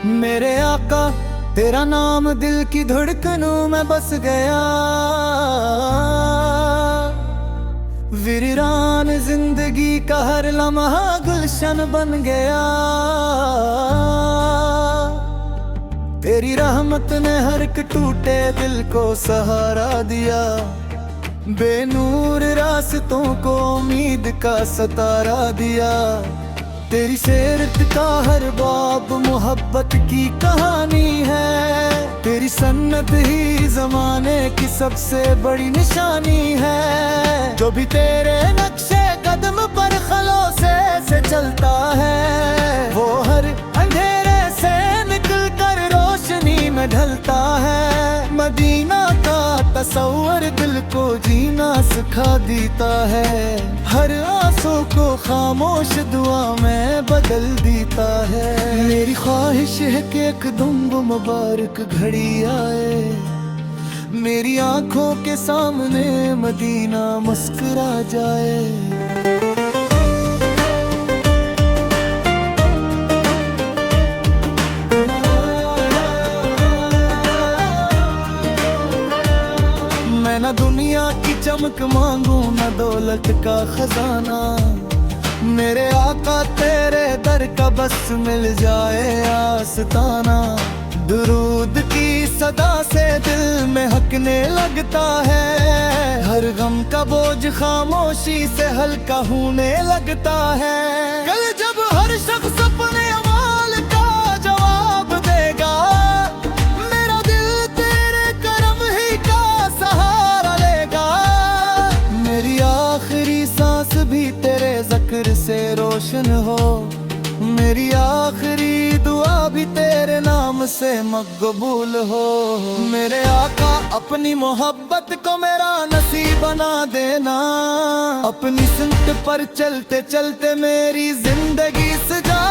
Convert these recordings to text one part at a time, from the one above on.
मेरे आका तेरा नाम दिल की धड़कनों में बस गया। वीरान जिंदगी का हर लम्हा गुलशन बन गया। तेरी रहमत ने हर एक टूटे दिल को सहारा दिया। बेनूर रास्तों को उम्मीद का सतारा दिया। तेरी सीरत का हर बाब मोहब्बत की कहानी है। तेरी सन्नत ही ज़माने की सबसे बड़ी निशानी है। जो भी तेरे नक्शे कदम पर खलोसे से चलता है, वो हर अंधेरे से निकल कर रोशनी में ढलता है। मदीना का तस्वर दिल को जीना सिखा देता है। हर आंसू को खामोश दुआ में बदल देता है। मेरी ख्वाहिश है कि एक दुम मुबारक घड़ी आए, मेरी आंखों के सामने मदीना मुस्कुरा जाए। न दुनिया की चमक मांगू न दौलत का खजाना। मेरे आका तेरे दर का बस मिल जाए आस्ताना। दुरूद की सदा से दिल में हकने लगता है। हर गम का बोझ खामोशी से हल्का होने लगता है। कल जब हर शख्स अपने अमाल का जवाब देगा, मेरा दिल तेरे करम ही का सहारा लेगा। मेरी आखिरी सांस भी तेरे ज़िक्र से रोशन हो। मेरी आखिरी दुआ भी तेरे नाम से मकबूल हो। मेरे आका अपनी मोहब्बत को मेरा नसीब बना देना। अपनी सुन्नत पर चलते चलते मेरी जिंदगी सजा।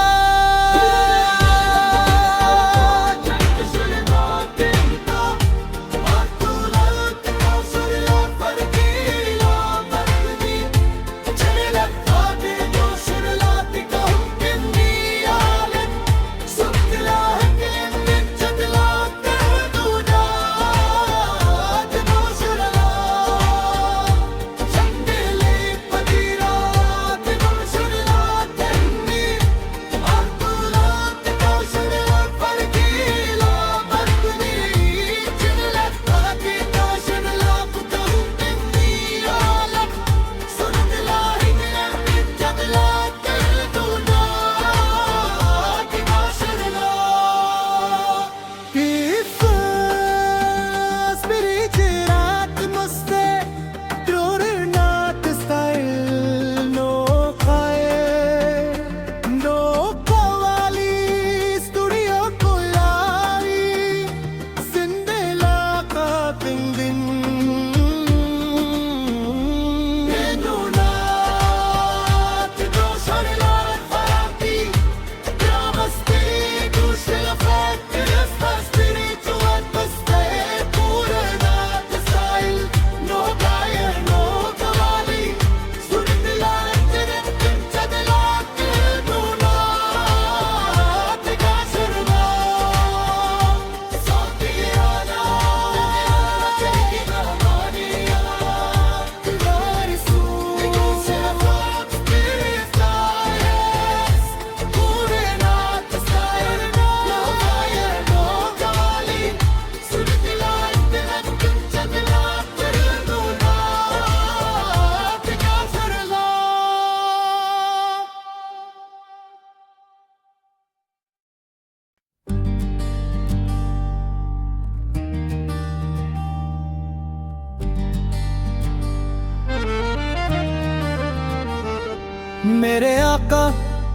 मेरे आका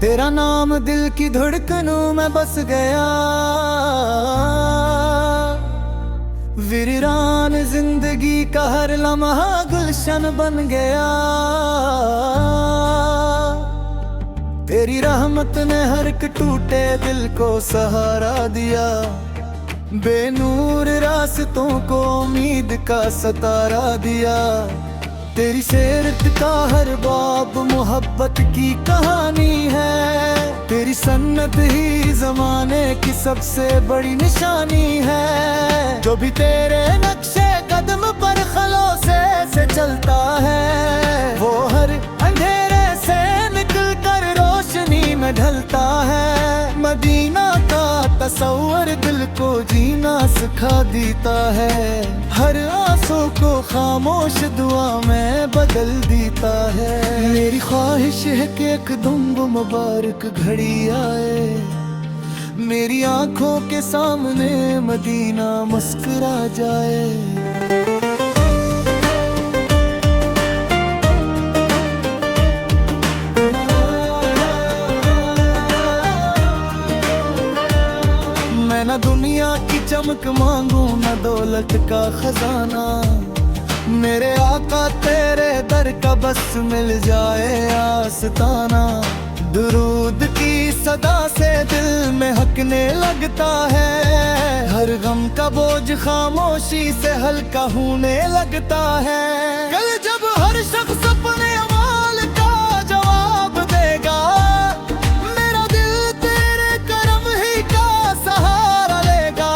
तेरा नाम दिल की धड़कनों में बस गया। वीरान जिंदगी का हर लम्हा गुलशन बन गया। तेरी रहमत ने हर एक टूटे दिल को सहारा दिया। बेनूर रास्तों को उम्मीद का सतारा दिया। तेरी सीरत का हर बाब मोहब्बत की कहानी है। तेरी सन्नत ही जमाने की सबसे बड़ी निशानी है। जो भी तेरे नक्शे कदम पर खलोसे से चलता है, वो हर अंधेरे से निकल कर रोशनी में ढलता है। मदीना का तस्वर दिल को जीना सिखा देता है, हर आंसू को खामोश दुआ में बदल देता है। मेरी ख्वाहिश है कि एक दुम्ब मुबारक घड़ी आए, मेरी आंखों के सामने मदीना मुस्कुरा जाए। मैं ना दुनिया की चमक मांगू ना दौलत का खजाना, मेरे आका तेरे दर का बस मिल जाए आस्ताना। दुरूद की सदा से दिल में हकने लगता है, हर गम का बोझ खामोशी से हल्का होने लगता है। कल जब हर शख्स अपने अमाल का जवाब देगा, मेरा दिल तेरे करम ही का सहारा लेगा।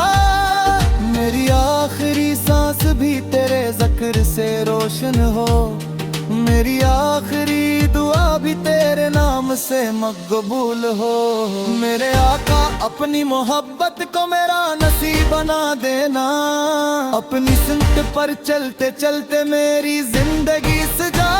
मेरी आखिरी सांस भी तेरे जिक्र से रोशन हो, मेरी आखिरी दुआ भी तेरे नाम से मकबूल हो। मेरे आका अपनी मोहब्बत को मेरा नसीब बना देना, अपनी सुन्नत पर चलते चलते मेरी जिंदगी सजा।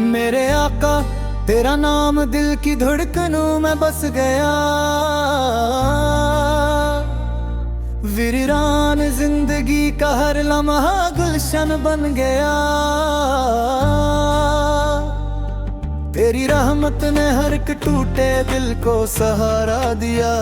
मेरे आका तेरा नाम दिल की धड़कनों में बस गया, वीरान जिंदगी का हर लम्हा गुलशन बन गया। तेरी रहमत ने हर एक टूटे दिल को सहारा दिया,